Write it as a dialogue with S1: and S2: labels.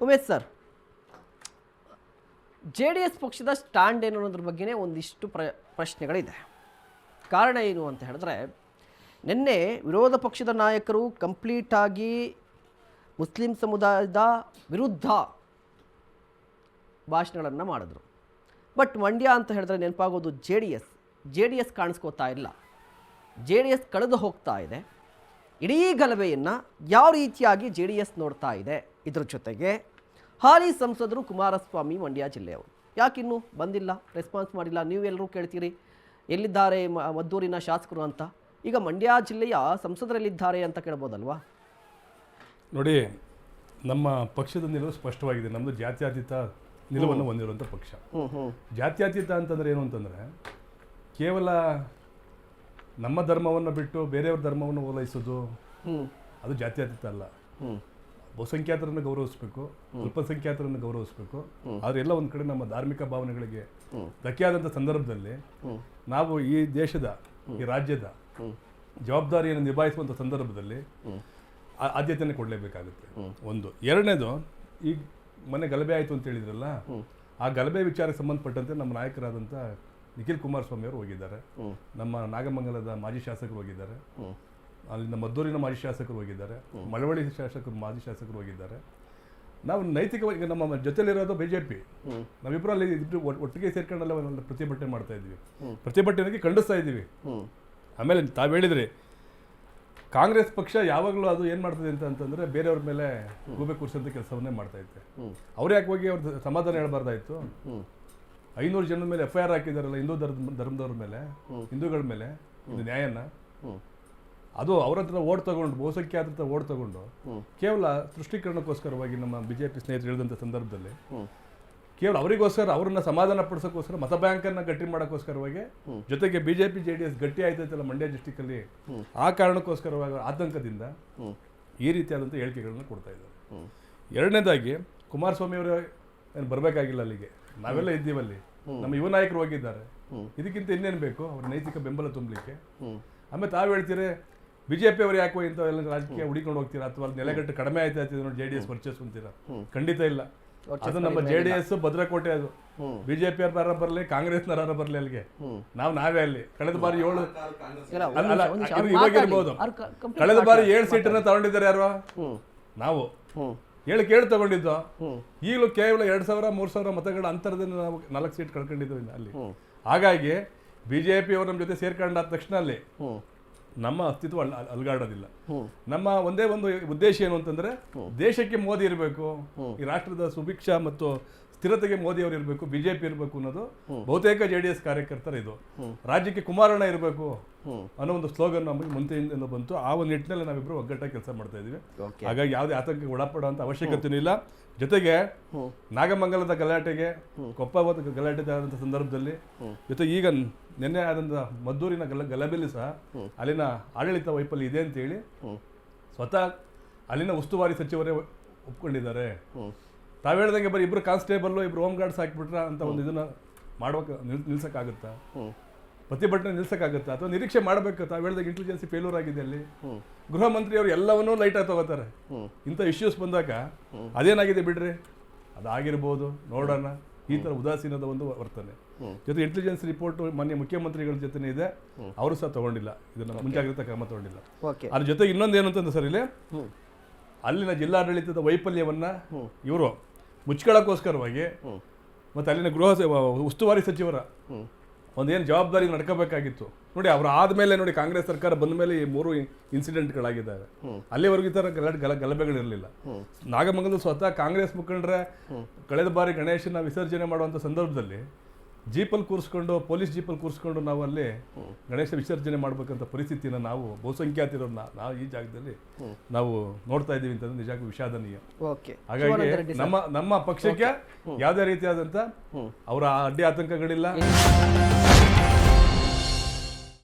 S1: Umesh sir, JDS ಪಕ್ಷದ stand ಏನು ಅನ್ನೋದ್ರ ಬಗ್ಗೆನೇ ಒಂದಿಷ್ಟು ಪ್ರಶ್ನೆಗಳಿದೆ. ಕಾರಣ ಏನು ಅಂತ ಹೇಳಿದ್ರೆ, ನಿನ್ನೆ ವಿರೋಧ ಪಕ್ಷದ ನಾಯಕರು ಕಂಪ್ಲೀಟಾಗಿ ಮುಸ್ಲಿಂ ಸಮುದಾಯದ ವಿರುದ್ಧ ಭಾಷಣಗಳನ್ನು ಮಾಡಿದ್ರು. ಬಟ್ ಮಂಡ್ಯ ಅಂತ ಹೇಳಿದ್ರೆ ನೆನಪಾಗೋದು ಜೆ ಡಿ ಎಸ್ ಕಾಣಿಸ್ಕೋತಾ ಇಲ್ಲ. JDS ಕಳೆದು ಹೋಗ್ತಾ ಇದೆ. ಇಡೀ ಗಲಭೆಯನ್ನು ಯಾವ ರೀತಿಯಾಗಿ JDS ನೋಡ್ತಾ ಇದೆ, ಇದ್ರ ಜೊತೆಗೆ ಹಾಲಿ ಸಂಸದರು ಕುಮಾರಸ್ವಾಮಿ ಮಂಡ್ಯ ಜಿಲ್ಲೆಯವರು ಯಾಕಿನ್ನೂ ಬಂದಿಲ್ಲ, ರೆಸ್ಪಾನ್ಸ್ ಮಾಡಿಲ್ಲ. ನೀವೆಲ್ಲರೂ ಕೇಳ್ತೀರಿ ಎಲ್ಲಿದ್ದಾರೆ ಮದ್ದೂರಿನ ಶಾಸಕರು ಅಂತ. ಈಗ ಮಂಡ್ಯ ಜಿಲ್ಲೆಯ ಸಂಸದರೆಲ್ಲಿದ್ದಾರೆ ಅಂತ ಕೇಳ್ಬೋದಲ್ವಾ?
S2: ನೋಡಿ, ನಮ್ಮ ಪಕ್ಷದ ನಿಲುವು ಸ್ಪಷ್ಟವಾಗಿದೆ. ನಮ್ಮದು ಜಾತ್ಯತೀತ ನಿಲುವನ್ನು ಹೊಂದಿರುವಂಥ ಪಕ್ಷ. ಜಾತ್ಯತೀತ ಅಂತಂದರೆ ಏನು ಅಂತಂದರೆ, ಕೇವಲ ನಮ್ಮ ಧರ್ಮವನ್ನು ಬಿಟ್ಟು ಬೇರೆಯವ್ರ ಧರ್ಮವನ್ನು ಓಲೈಸೋದು ಅದು ಜಾತ್ಯತೀತ ಅಲ್ಲ. ಬಹುಸಂಖ್ಯಾತರನ್ನು ಗೌರವಿಸಬೇಕು, ಅಲ್ಪಸಂಖ್ಯಾತರನ್ನು ಗೌರವಿಸಬೇಕು. ಆದರೆ ಎಲ್ಲ ಒಂದು ಕಡೆ ನಮ್ಮ ಧಾರ್ಮಿಕ ಭಾವನೆಗಳಿಗೆ ಧಕ್ಕೆಯಾದಂಥ ಸಂದರ್ಭದಲ್ಲಿ ನಾವು ಈ ದೇಶದ, ಈ ರಾಜ್ಯದ ಜವಾಬ್ದಾರಿಯನ್ನು ನಿಭಾಯಿಸುವಂಥ ಸಂದರ್ಭದಲ್ಲಿ ಆದ್ಯತೆಯನ್ನು ಕೊಡಲೇಬೇಕಾಗುತ್ತೆ. ಒಂದು. ಎರಡನೇದು, ಈಗ ಮೊನ್ನೆ ಗಲಭೆ ಆಯಿತು ಅಂತ ಹೇಳಿದ್ರಲ್ಲ, ಆ ಗಲಭೆ ವಿಚಾರಕ್ಕೆ ಸಂಬಂಧಪಟ್ಟಂತೆ ನಮ್ಮ ನಾಯಕರಾದಂಥ ನಿಖಿಲ್ ಕುಮಾರಸ್ವಾಮಿ ಅವರು ಹೋಗಿದ್ದಾರೆ. ನಮ್ಮ ನಾಗಮಂಗಲದ ಮಾಜಿ ಶಾಸಕರು ಹೋಗಿದ್ದಾರೆ, ಅಲ್ಲಿಂದ ಮದ್ದೂರಿನ ಮಾಜಿ ಶಾಸಕರು ಹೋಗಿದ್ದಾರೆ, ಮಳವಳ್ಳಿ ಮಾಜಿ ಶಾಸಕರು ಹೋಗಿದ್ದಾರೆ. ನಾವು ನೈತಿಕವಾಗಿ ನಮ್ಮ ಜೊತೆಲಿರೋದು BJP, ನಾವಿಬ್ಬರು ಅಲ್ಲಿ ಒಟ್ಟಿಗೆ ಸೇರ್ಕೊಂಡೆಲ್ಲ ಪ್ರತಿಭಟನೆ ಮಾಡ್ತಾ ಇದ್ವಿ, ಪ್ರತಿಭಟನೆಗೆ ಖಂಡಿಸ್ತಾ ಇದ್ದೀವಿ. ಆಮೇಲೆ ತಾವು ಹೇಳಿದ್ರಿ, ಕಾಂಗ್ರೆಸ್ ಪಕ್ಷ ಯಾವಾಗಲೂ ಅದು ಏನು ಮಾಡ್ತದೆ ಅಂತಂದರೆ ಬೇರೆಯವ್ರ ಮೇಲೆ ಗೂಬೆ ಕೂರಿಸೋಂಥ ಕೆಲಸವನ್ನೇ ಮಾಡ್ತಾ ಇತ್ತೆ. ಅವ್ರು ಯಾಕೆ ಹೋಗಿ ಅವ್ರ ಸಮಾಧಾನ ಹೇಳ್ಬಾರ್ದಾಯ್ತು? 500 ಜನದ ಮೇಲೆ FIR ಹಾಕಿದಾರಲ್ಲ, ಹಿಂದೂ ಧರ್ಮದವ್ರ ಮೇಲೆ, ಹಿಂದೂಗಳ ಮೇಲೆ. ಇದು ನ್ಯಾಯನ? ಅದು ಅವ್ರ ಹತ್ರ ಓಟ್ ತಗೊಂಡು, ಬಹುಸಂಖ್ಯಾತರ ಹತ್ರ ಓಟ್ ತಗೊಂಡು ಕೇವಲ ತುಷ್ಟೀಕರಣಕ್ಕೋಸ್ಕರವಾಗಿ ನಮ್ಮ BJP ಸ್ನೇಹಿತರು ಹೇಳಿದಂಥ ಸಂದರ್ಭದಲ್ಲಿ ಕೇವಲ ಅವರಿಗೋಸ್ಕರ, ಅವ್ರನ್ನ ಸಮಾಧಾನ ಪಡಿಸೋಕ್ಕೋಸ್ಕರ, ಮತ ಬ್ಯಾಂಕನ್ನು ಗಟ್ಟಿ ಮಾಡೋಕ್ಕೋಸ್ಕರವಾಗಿ, ಜೊತೆಗೆ BJP JDS ಗಟ್ಟಿ ಆಯ್ತೈತಲ್ಲ ಮಂಡ್ಯ ಡಿಸ್ಟಿಕಲ್ಲಿ, ಆ ಕಾರಣಕ್ಕೋಸ್ಕರವಾಗಿ ಆತಂಕದಿಂದ ಈ ರೀತಿಯಾದಂಥ ಹೇಳಿಕೆಗಳನ್ನು ಕೊಡ್ತಾ ಇದ್ದಾರೆ. ಎರಡನೇದಾಗಿ, ಕುಮಾರಸ್ವಾಮಿ ಅವರು ಏನು ಬರಬೇಕಾಗಿಲ್ಲ ಅಲ್ಲಿಗೆ, ನಾವೆಲ್ಲ ಇದ್ದೀವಲ್ಲಿ, ನಮ್ಮ ಯುವ ನಾಯಕರು ಹೋಗಿದ್ದಾರೆ. ಇದಕ್ಕಿಂತ ಇನ್ನೇನು ಬೇಕು ಅವ್ರ ನೈತಿಕ ಬೆಂಬಲ ತುಂಬಲಿಕ್ಕೆ? ಆಮೇಲೆ ತಾವು ಹೇಳ್ತೀರಿ BJP ಅವರು ಯಾಕೋ ಇಂಥವೆಲ್ಲ ರಾಜಕೀಯ ಹುಡಿಕೊಂಡು ಹೋಗ್ತೀರಾ, ಅಥವಾ ನೆಲೆಗಟ್ಟು ಕಡಿಮೆ ಆಯ್ತಾಯ್ತು ನೋಡಿ JDS ವರ್ಚಸ್ ಅಂತೀರಾ? ಖಂಡಿತ ಇಲ್ಲ. ಅದು ನಮ್ಮ JDS ಭದ್ರಕೋಟೆ. ಅದು BJP ಯಾರು ಬರಲಿ, ಕಾಂಗ್ರೆಸ್ನವರ ಬರಲಿ, ಅಲ್ಲಿಗೆ ನಾವೇ ಅಲ್ಲಿ. ಕಳೆದ ಬಾರಿ 7 ಇವಾಗಿರ್ಬೋದು, ಕಳೆದ ಬಾರಿ 7 ಸೀಟನ್ನು ತಗೊಂಡಿದ್ದಾರೆ ಯಾರು? ನಾವು 7 ತಗೊಂಡಿದ್ದು. ಈಗಲೂ ಕೇವಲ 2,000-3,000 ಮತಗಳ ಅಂತರದಿಂದ ನಾವು 4 ಸೀಟ್ ಕಳ್ಕೊಂಡಿದ್ದೀವಿ ಅಲ್ಲಿ. ಹಾಗಾಗಿ BJP ಅವರು ನಮ್ಮ ಜೊತೆ ಸೇರ್ಕೊಂಡಾದ ತಕ್ಷಣ ಅಲ್ಲಿ ನಮ್ಮ ಅಸ್ತಿತ್ವ ಅಲ್ಗಾಡೋದಿಲ್ಲ. ನಮ್ಮ ಒಂದೇ ಒಂದು ಉದ್ದೇಶ ಏನು ಅಂತಂದ್ರೆ, ದೇಶಕ್ಕೆ ಮೋದಿ ಇರಬೇಕು, ಈ ರಾಷ್ಟ್ರದ ಸುಭಿಕ್ಷ ಮತ್ತು ಸ್ಥಿರತೆಗೆ ಮೋದಿ ಅವರು ಇರಬೇಕು, BJP ಇರಬೇಕು ಅನ್ನೋದು ಬಹುತೇಕ JDS ಕಾರ್ಯಕರ್ತರ ಇದು. ರಾಜ್ಯಕ್ಕೆ ಕುಮಾರಣ್ಣ ಇರಬೇಕು ಅನ್ನೋ ಒಂದು ಸ್ಲೋಗನ್ ನಮಗೆ ಮುಂಚೆಯಿಂದ ಬಂತು. ಆ ಒಂದು ನಿಟ್ಟಿನಲ್ಲಿ ನಾವಿಬ್ಬರು ಒಗ್ಗಟ್ಟಾಗಿ ಕೆಲಸ ಮಾಡ್ತಾ ಇದೀವಿ. ಹಾಗಾಗಿ ಯಾವುದೇ ಆತಂಕಕ್ಕೆ ಒಳಪಡುವಂಥ ಅವಶ್ಯಕತೆಯೂ ಇಲ್ಲ. ಜೊತೆಗೆ ನಾಗಮಂಗಲದ ಗಲಾಟೆಗೆ, ಕೊಪ್ಪದ ಗಲಾಟೆ ಆದಂಥ ಸಂದರ್ಭದಲ್ಲಿ, ಜೊತೆಗೆ ಈಗ ನಿನ್ನೆ ಆದಂಥ ಮದ್ದೂರಿನ ಗಲಭೆಯಲ್ಲಿ ಸಹ ಅಲ್ಲಿನ ಆಡಳಿತ ವೈಫಲ್ಯ ಇದೆ ಅಂತೇಳಿ ಸ್ವತಃ ಅಲ್ಲಿನ ಉಸ್ತುವಾರಿ ಸಚಿವರೇ ಒಪ್ಕೊಂಡಿದ್ದಾರೆ. ತಾವು ಹೇಳ್ದಂಗೆ ಬರೀ 2 ಕಾನ್ಸ್ಟೇಬಲ್ಲು 2 ಹೋಮ್ ಗಾರ್ಡ್ಸ್ ಹಾಕಿಬಿಟ್ರ ಅಂತ ಒಂದು ಇದನ್ನ ಮಾಡೋಕೆ ನಿಲ್ಸಕ್ಕಾಗುತ್ತಾ? ಪ್ರತಿಭಟನೆ ನಿಲ್ಸಕ್ಕಾಗುತ್ತಾ? ಅಥವಾ ನಿರೀಕ್ಷೆ ಮಾಡಬೇಕು? ತಾವು ಹೇಳ್ದಾಗ ಇಂಟೆಲಿಜೆನ್ಸಿ ಫೇಲ್ಯೂರ್ ಆಗಿದೆ ಅಲ್ಲಿ. ಗೃಹ ಮಂತ್ರಿ ಅವರು ಎಲ್ಲವನ್ನೂ ಲೈಟಾಗಿ ತಗೋತಾರೆ. ಇಂಥ ಇಶ್ಯೂಸ್ ಬಂದಾಗ ಅದೇನಾಗಿದೆ ಬಿಡ್ರಿ, ಅದಾಗಿರ್ಬೋದು, ನೋಡೋಣ, ಈ ಥರ ಉದಾಸೀನದ ಒಂದು ವರ್ತನೆ. ಜೊತೆ ಇಂಟೆಲಿಜೆನ್ಸ್ ರಿಪೋರ್ಟ್ ಮಾನ್ಯ ಮುಖ್ಯಮಂತ್ರಿಗಳ ಜೊತೆ ಇದೆ, ಅವರು ಸಹ ತಗೊಂಡಿಲ್ಲ, ಇದನ್ನ ಮುಂಜಾಗ್ರತಾ ಕ್ರಮ ತಗೊಂಡಿಲ್ಲ. ಅದ್ರ ಜೊತೆಗೆ ಇನ್ನೊಂದೇನು ಅಂತಂದ್ರೆ ಸರ್, ಇಲ್ಲಿ ಅಲ್ಲಿನ ಜಿಲ್ಲಾಡಳಿತದ ವೈಫಲ್ಯವನ್ನ ಇವರು ಮುಚ್ಕೊಳ್ಳೋಕ್ಕೋಸ್ಕರವಾಗಿ, ಮತ್ತು ಅಲ್ಲಿನ ಉಸ್ತುವಾರಿ ಸಚಿವರ ಒಂದೇನು ಜವಾಬ್ದಾರಿ ನಡ್ಕೋಬೇಕಾಗಿತ್ತು ನೋಡಿ, ಅವ್ರು ಆದಮೇಲೆ ನೋಡಿ, ಕಾಂಗ್ರೆಸ್ ಸರ್ಕಾರ ಬಂದ ಮೇಲೆ ಈ 3 ಇನ್ಸಿಡೆಂಟ್ಗಳಾಗಿದ್ದಾವೆ. ಅಲ್ಲಿವರೆಗೂ ಈ ಥರ ಗಲಭೆಗಳಿರಲಿಲ್ಲ. ನಾಗಮಂಗಲದ ಸ್ವತಃ ಕಾಂಗ್ರೆಸ್ ಮುಖಂಡರೇ ಕಳೆದ ಬಾರಿ ಗಣೇಶನ ವಿಸರ್ಜನೆ ಮಾಡುವಂಥ ಸಂದರ್ಭದಲ್ಲಿ ಜೀಪಲ್ಲಿ ಕೂರಿಸ್ಕೊಂಡು, ಪೊಲೀಸ್ ಜೀಪಲ್ಲಿ ಕೂರಿಸ್ಕೊಂಡು ನಾವು ಅಲ್ಲಿ ಗಣೇಶ ವಿಸರ್ಜನೆ ಮಾಡ್ಬೇಕಂತ ಪರಿಸ್ಥಿತಿನ ನಾವು ಬಹುಸಂಖ್ಯಾತರು ನಾವು ಈ ಜಾಗದಲ್ಲಿ ನಾವು ನೋಡ್ತಾ ಇದ್ದೀವಿ ಅಂತಂದ್ರೆ ನಿಜಕ್ಕೂ ವಿಷಾದನೀಯ. ಹಾಗಾಗಿ ನಮ್ಮ ಪಕ್ಷಕ್ಕೆ ಯಾವುದೇ ರೀತಿಯಾದಂಥ ಅವರ ಅಡ್ಡಿ ಆತಂಕಗಳಿಲ್ಲ.